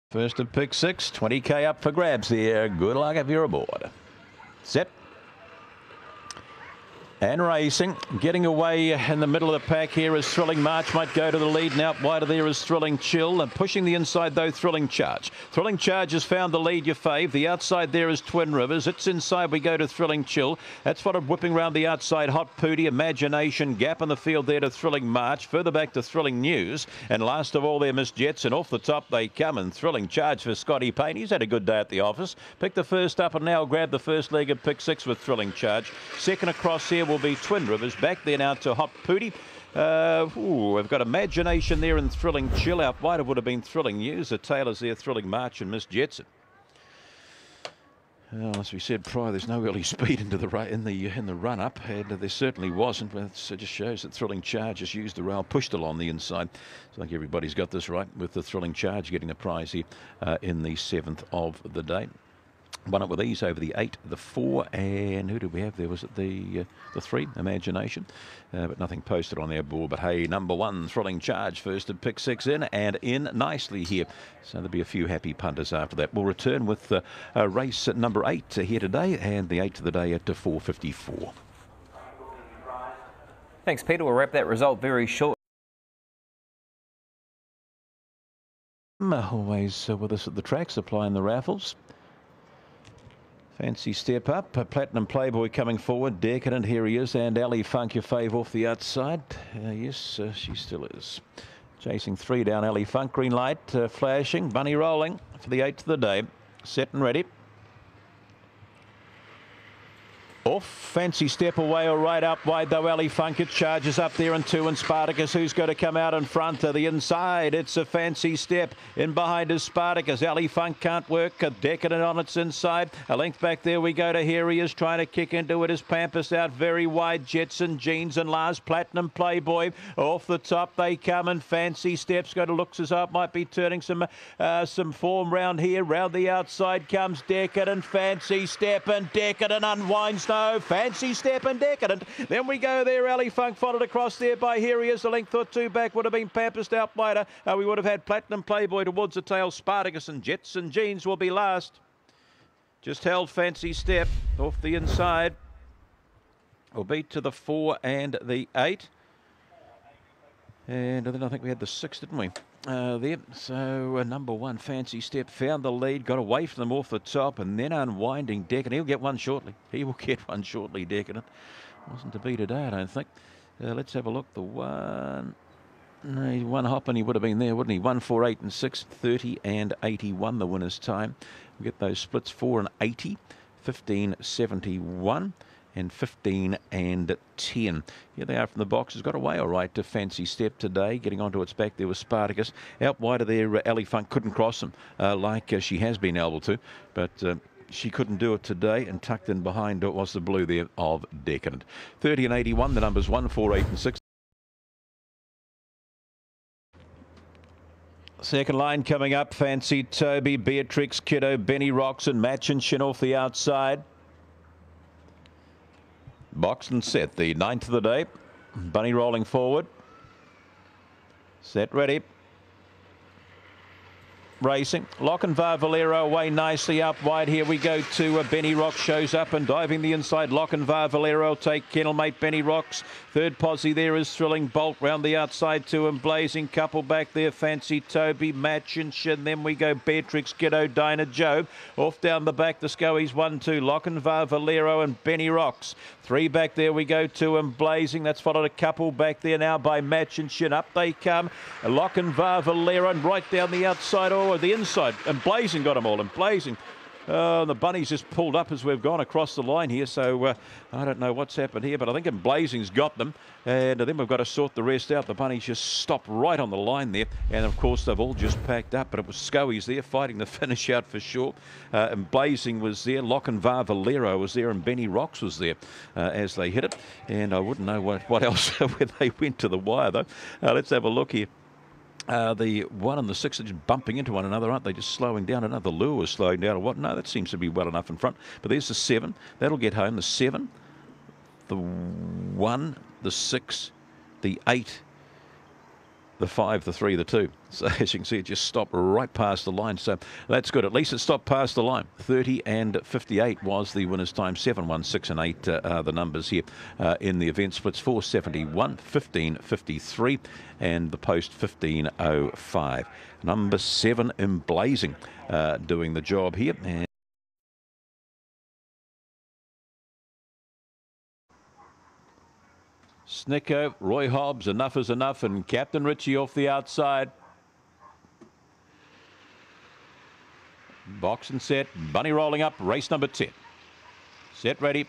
First of pick six, 20k up for grabs here. Good luck if you're aboard. Set. And racing, getting away in the middle of the pack here is Thrilling March, might go to the lead. Now up wider there is Thrilling Chill, and pushing the inside though Thrilling Charge. Thrilling Charge has found the lead, your fave. The outside there is Twin Rivers. It's inside, we go to Thrilling Chill. That's followed whipping round the outside, Hot Pooty, Imagination, gap in the field there to Thrilling March. Further back to Thrilling News, and last of all there Miss Jetson. Off the top they come, and Thrilling Charge for Scotty Payne. He's had a good day at the office. Picked the first up and now grab the first leg at pick six with Thrilling Charge. Second across here will be Twin Rivers. Back there now to Hot Pooty. We've got Imagination there and Thrilling Chill. Out wide it would have been Thrilling News. The tail is there, Thrilling March and Miss Jetson. Well, as we said prior, there's no early speed into the run up, and there certainly wasn't. It just shows that Thrilling Charge has used the rail, pushed along the inside. So I think everybody's got this right with the Thrilling Charge getting the prize here in the 7th of the day. Won it with ease over the 8, the 4, and who did we have there? Was it the 3, Imagination? But nothing posted on their board. But hey, number 1, Thrilling Charge, first to pick 6 in, and in nicely here. So there'll be a few happy punters after that. We'll return with race number 8 here today, and the 8th of the day at 4:54. Thanks, Peter. We'll wrap that result very short. Always with us at the track, supplying the raffles. Fancy Step Up, Platinum Playboy coming forward, Decadent, here he is, and Ali Funk, your fave, off the outside. Yes, she still is. Chasing 3 down, Ali Funk, green light, flashing, bunny rolling for the 8th of the day. Set and ready. Off, Fancy Step away, all right, up wide though, Ali Funk, it charges up there and 2, and Spartacus, who's going to come out in front of the inside. It's a Fancy Step, in behind is Spartacus. Ali Funk can't work, a Decadent on its inside. A length back there we go to here, he is trying to kick into it, is Pampas out very wide, Jetson, Jeans and Lars, Platinum Playboy. Off the top they come, and Fancy Step's going to look as though it might be turning some form round here. Round the outside comes Decadent, Fancy Step, and Decadent unwinds. Fancy Step and Decadent. Then we go there. Ali Funk followed across there by here. He is a length or 2 back. Would have been Pampas out wider. We would have had Platinum Playboy towards the tail. Spartacus and Jetson Jeans will be last. Just held Fancy Step off the inside. We'll beat to the 4 and the 8. And then I think we had the 6, didn't we? There. So number 1, Fancy Step, found the lead, got away from them off the top, and then unwinding Decadent. He'll get one shortly. He will get one shortly, Decadent. Wasn't to be today, I don't think. Let's have a look. The one... No, one hop and he would have been there, wouldn't he? 1, 4, 8 and 6, 30 and 81 the winner's time. We get those splits 4 and 80, 15, 71. And 15 and 10. Here they are from the boxes. Got away all right to Fancy Step today. Getting onto its back there was Spartacus. Out wider there, Ali Funk couldn't cross him like she has been able to. But she couldn't do it today. And tucked in behind it was the blue there of Decadent. 30 and 81, the numbers 1, 4, 8 and 6. Second line coming up. Fancy Toby, Beatrix, Kiddo, Benny Rocks and Match and Shin off the outside. Boxed and set, the 9th of the day. Bunny rolling forward. Set, ready. Racing. Lochinvar Valero away nicely up wide. Here we go to Benny Rocks, shows up and diving the inside. Lochinvar Valero take Kennelmate Benny Rocks. Third posse there is Thrilling Bolt round the outside to him. Blazing couple back there. Fancy Toby, Match and Shin. Then we go Beatrix, Kiddo, Dinah, Job. Off down the back the Scoies 1, 2. Lochinvar Valero and Benny Rocks. 3 back there we go to him. Blazing. That's followed a couple back there now by Match and Shin. Up they come. Lochinvar Valero and right down the outside. The inside, and Blazing got them all, and Blazing, the bunnies just pulled up as we've gone across the line here, so I don't know what's happened here, but I think Blazing's got them, and then we've got to sort the rest out. The bunnies just stopped right on the line there, and of course they've all just packed up, but it was Scoies there fighting the finish out for sure, and Blazing was there, Lochinvar Valero was there, and Benny Rocks was there as they hit it, and I wouldn't know what else when they went to the wire though. Let's have a look here. The 1 and the 6 are just bumping into one another, aren't they? Just slowing down. Another lure is slowing down or what? No, that seems to be well enough in front. But there's the 7. That'll get home. The 7, the 1, the 6, the 8, the 5, the 3, the 2. So as you can see, it just stopped right past the line. So that's good. At least it stopped past the line. 30 and 58 was the winner's time. 7, 1, 6 and 8 are the numbers here in the event splits. 471, 1553 and the post 1505. Number 7 Emblazing doing the job here. And Snicko, Roy Hobbs, enough is enough, and Captain Richie off the outside. Box and set, Bunny rolling up, race number 10. Set ready.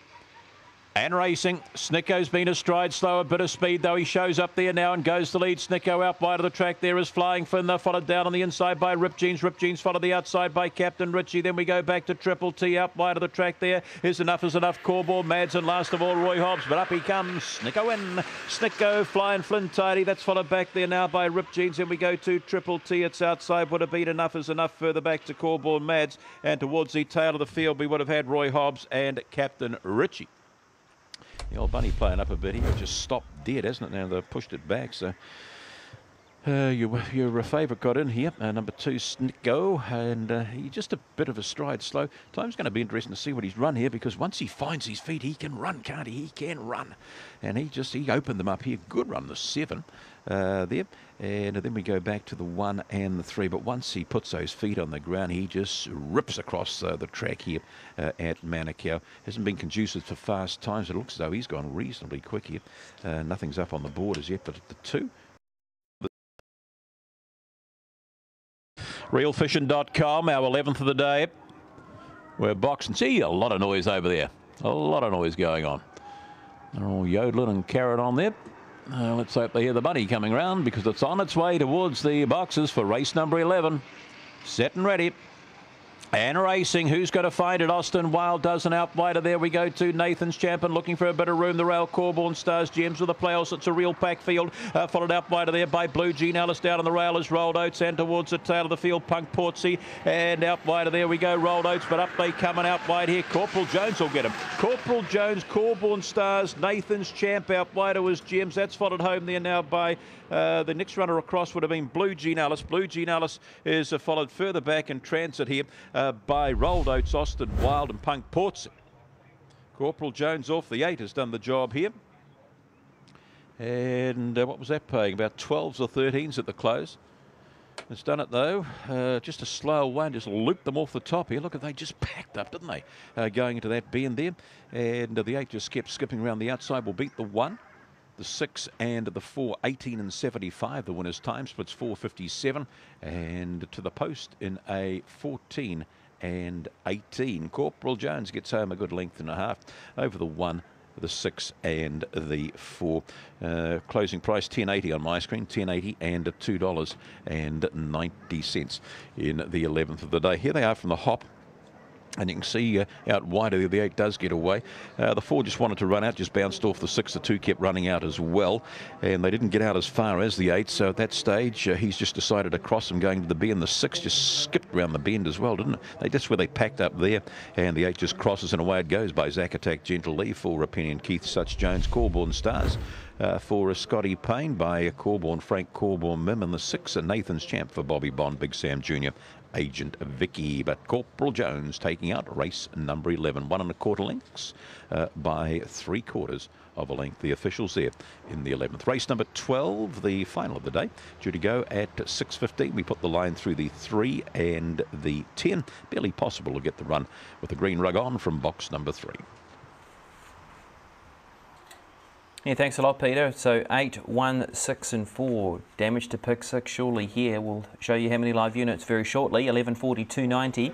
And racing. Snicko's been astride, slow, a bit of speed though. He shows up there now and goes to lead. Snicko out wide of the track. There is Flying Finn, followed down on the inside by Rip Jeans. Rip Jeans followed the outside by Captain Richie. Then we go back to Triple T out wide of the track. There is Enough is Enough, Corboard, Mads, and last of all Roy Hobbs. But up he comes. Snicko in. Snicko, Flying Flynn tidy. That's followed back there now by Rip Jeans. Then we go to Triple T. It's outside. Would have been Enough is Enough further back to Corboard, Mads. And towards the tail of the field we would have had Roy Hobbs and Captain Richie. The old bunny playing up a bit here, just stopped dead, hasn't it? Now they've pushed it back, so your favourite got in here, number 2 Snicko, and he just a bit of a stride slow. Time's going to be interesting to see what he's run here, because once he finds his feet, he can run, can't he? He can run, and he opened them up here. Good run, the 7 there, and then we go back to the 1 and the 3. But once he puts those feet on the ground, he just rips across the track here at Manukau. Hasn't been conducive for fast times. It looks as though he's gone reasonably quick here. Nothing's up on the board as yet, but at the 2. Realfishing.com, our 11th of the day. We're boxing. See, a lot of noise over there. A lot of noise going on. They're all yodeling and carrying on there. Let's hope they hear the bunny coming round, because it's on its way towards the boxes for race number 11. Set and ready. And racing. Who's going to find it? Austin Wild does an outwider. There we go to Nathan's Champion, looking for a bit of room. The rail Corborn Stars Gems with the playoffs. It's a real pack field. Followed outwider there by Blue Gene Alice. Down on the rail is Rolled Oats, and towards the tail of the field Punk Portsea. And outwider there we go, Rolled Oats, but up they come and out wide here. Corporal Jones will get him. Corporal Jones, Corborn Stars, Nathan's Champ. Outwider was Gems. That's followed home there now by the next runner across would have been Blue Gene Alice. Blue Gene Alice is followed further back in transit here by Rolled Oats, Austin Wild and Punk Portsea. Corporal Jones off the 8 has done the job here. And what was that paying? About 12s or 13s at the close. It's done it though. Just a slow one, just looped them off the top here. Look, they just packed up, didn't they? Going into that bend there. And the 8 just kept skipping around the outside. Will beat the 1. The 6 and the 4, 18 and 75. The winner's time splits 4:57, and to the post in a 14 and 18. Corporal Jones gets home a good length and a half over the 1, the 6 and the 4. Closing price $10.80 on my screen, $10.80 and $2.90 in the 11th of the day. Here they are from the hop. And you can see out wider, the 8 does get away. The 4 just wanted to run out, just bounced off the 6. The 2 kept running out as well. And they didn't get out as far as the 8. So at that stage, he's just decided to cross them going to the bend. The 6 just skipped around the bend as well, didn't it? That's where they packed up there. And the 8 just crosses and away it goes by Zack Attack, Gentle Lee for Penny and Keith, Such Jones, Corborn Stars. For Scotty Payne by Corborn, Frank Corborn, Mim, and the 6, Nathan's Champ for Bobby Bond, Big Sam Jr., Agent Vicky. But Corporal Jones taking out race number 11. 1 1/4 lengths by 3/4 of a length. The officials there in the 11th. Race number 12, the final of the day, due to go at 6:15. We put the line through the 3 and the 10. Barely possible to get the run with the green rug on from box number 3. Yeah, thanks a lot, Peter. So 8, 1, 6 and 4. Damage to pick 6 surely here. We'll show you how many live units very shortly. 1140, 290,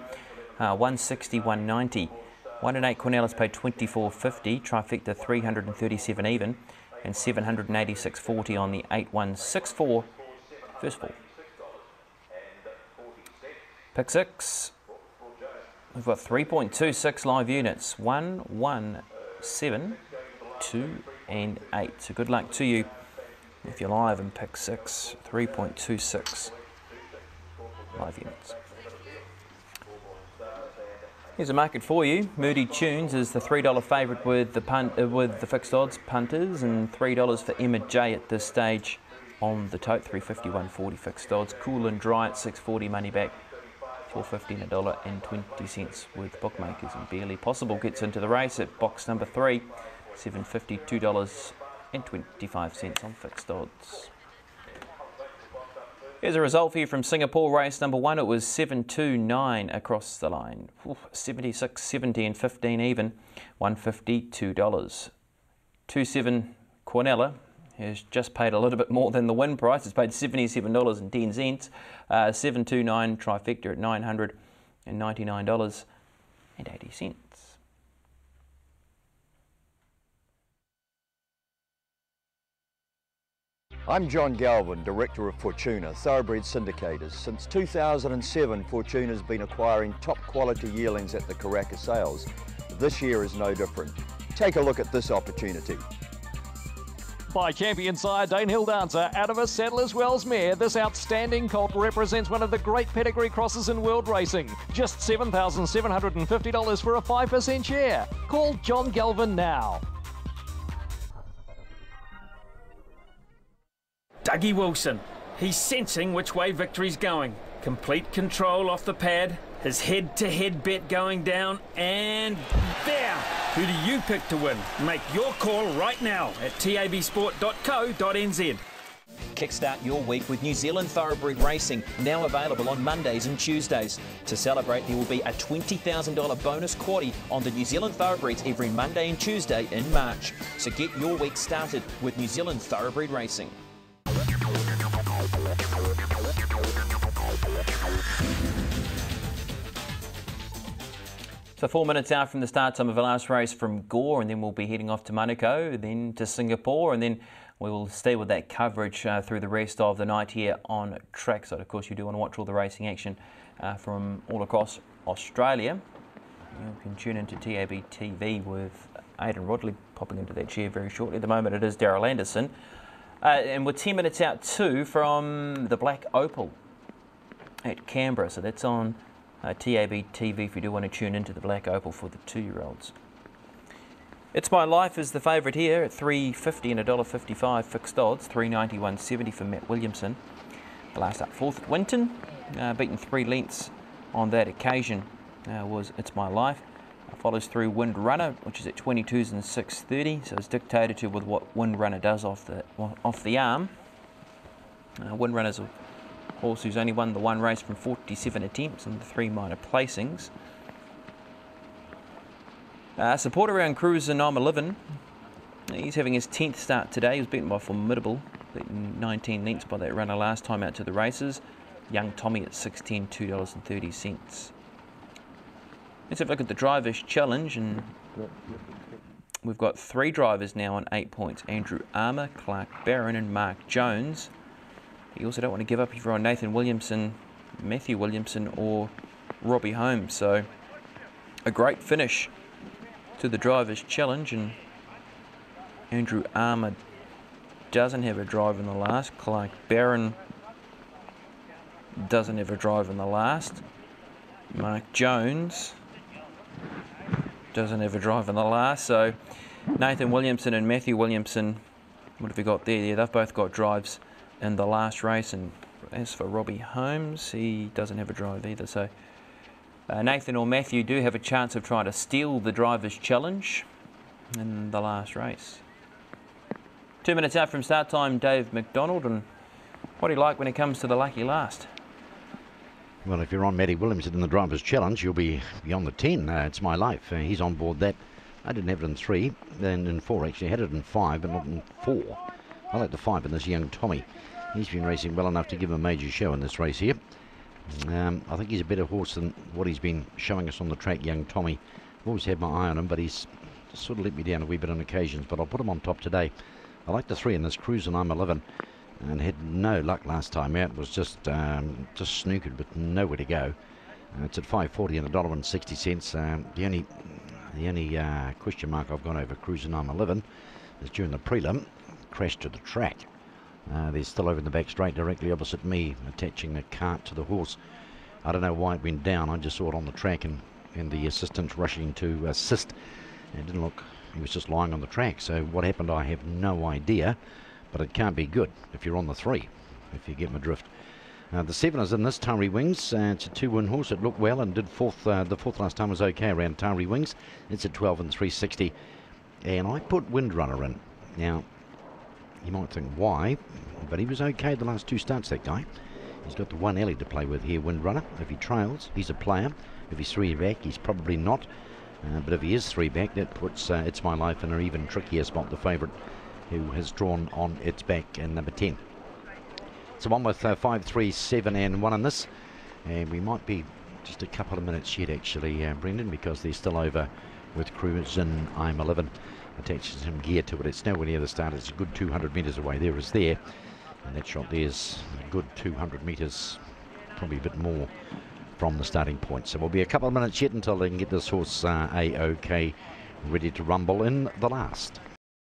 160, 190. 1 and 8 Cornelis paid 24.50. Trifecta 337 even, and 786.40 on the 8164. First fall. Pick 6. We've got 3.26 live units. 1, 1, 7, 2 and 8. So good luck to you if you're live in pick 6. 3.26 live units. Here's a market for you. Moody Tunes is the $3 favourite with the fixed odds punters, and $3 for Emma J at this stage on the tote, 351.40 fixed odds. Cool and Dry at 640 money back, 4.15 $1.20 with bookmakers. And Barely Possible gets into the race at box number 3, 7.50 $2.25 on fixed odds. Here's a result for you from Singapore race number 1. It was 7.29 across the line. 76, 70 and 15 even. $1.50, $2. 2.7 Cornella has just paid a little bit more than the win price. It's paid $77.10. 7.29 Trifecta at $999.80. I'm John Galvin, Director of Fortuna, Thoroughbred Syndicators. Since 2007, Fortuna's been acquiring top quality yearlings at the Karaka sales. This year is no different. Take a look at this opportunity. By champion sire Danehill Dancer, out of a Settlers Wells mare, this outstanding colt represents one of the great pedigree crosses in world racing. Just $7,750 for a 5% share. Call John Galvin now. Dougie Wilson. He's sensing which way victory's going. Complete control off the pad. His head-to-head bet going down, and there! Who do you pick to win? Make your call right now at tabsport.co.nz. Kickstart your week with New Zealand Thoroughbred Racing, now available on Mondays and Tuesdays. To celebrate, there will be a $20,000 bonus quaddie on the New Zealand Thoroughbreds every Monday and Tuesday in March. So get your week started with New Zealand Thoroughbred Racing. So 4 minutes out from the start time of the last race from Gore, and then we'll be heading off to Manukau, then to Singapore, and then we will stay with that coverage through the rest of the night here on Trackside. Of course, you do want to watch all the racing action from all across Australia. You can tune into TAB TV with Aidan Rodley popping into that chair very shortly. At the moment, it is Daryl Anderson. And we're 10 minutes out too from the Black Opal at Canberra. So that's on TAB TV if you do want to tune into the Black Opal for the 2-year-olds. It's My Life is the favourite here at $3.50 and $1.55 fixed odds. $3.91.70 for Matt Williamson. The last up fourth at Winton, beaten 3 lengths on that occasion was It's My Life. Follows through Wind Runner, which is at 22s and 6.30, so it's dictated to with what Wind Runner does off the arm. Wind Runner's a horse who's only won the one race from 47 attempts and the 3 minor placings. Support around Cruiser I'm 11. He's having his 10th start today. He was beaten by Formidable, beaten 19 lengths by that runner last time out to the races. Young Tommy at 6.10, $2.30. Let's have a look at the Drivers' Challenge, and we've got 3 drivers now on 8 points. Andrew Armour, Clark Barron and Mark Jones. You also don't want to give up if you're on Nathan Williamson, Matthew Williamson or Robbie Holmes. So a great finish to the Drivers' Challenge, and Andrew Armour doesn't have a drive in the last. Clark Barron doesn't have a drive in the last. Mark Jones doesn't have a drive in the last. So Nathan Williamson and Matthew Williamson, what have we got there? Yeah, they've both got drives in the last race. And as for Robbie Holmes, he doesn't have a drive either. So Nathan or Matthew do have a chance of trying to steal the Drivers' Challenge in the last race. 2 minutes out from start time, Dave McDonald. And what do you like when it comes to the lucky last? Well, if you're on Matty Williamson in the Drivers' Challenge, you'll be on the 10. It's My Life. He's on board that. I didn't have it in 3, then in 4 actually. I had it in 5, but not in 4. I like the 5 in this Young Tommy. He's been racing well enough to give him a major show in this race here. I think he's a better horse than what he's been showing us on the track, Young Tommy. I've always had my eye on him, but he's sort of let me down a wee bit on occasions. But I'll put him on top today. I like the 3 in this Cruise, and I'm 11. And had no luck last time out. It was just snookered with nowhere to go. It's at $5.40 and $1.60. The only question mark I've got over Cruising I'm 11 is during the prelim, crashed to the track. They're still over in the back straight directly opposite me, attaching a cart to the horse. I don't know why it went down. I just saw it on the track, and the assistant rushing to assist. It didn't look, he was just lying on the track. So what happened, I have no idea. but it can't be good if you're on the 3, if you get my drift. The 7 is in this, Tari Wings. It's a 2-win horse. It looked well and did fourth. The fourth last time was okay around Tari Wings. It's at 12 and 360. And I put Windrunner in. Now, you might think why, but he was okay the last 2 starts, that guy. He's got the 1 alley to play with here, Windrunner. If he trails, he's a player. If he's 3 back, he's probably not. But if he is 3 back, that puts It's My Life in an even trickier spot, the favourite, who has drawn on its back in number 10. So one with 5, 3, 7 and 1 in this, and we might be just a couple of minutes yet actually, Brendan, because they're still over with Cruise in I'm 11, attaching some gear to it. It's nowhere near the start. It's a good 200 metres away. There is there, and that shot there's a good 200 metres, probably a bit more from the starting point. So we'll be a couple of minutes yet until they can get this horse A-OK ready to rumble in the last.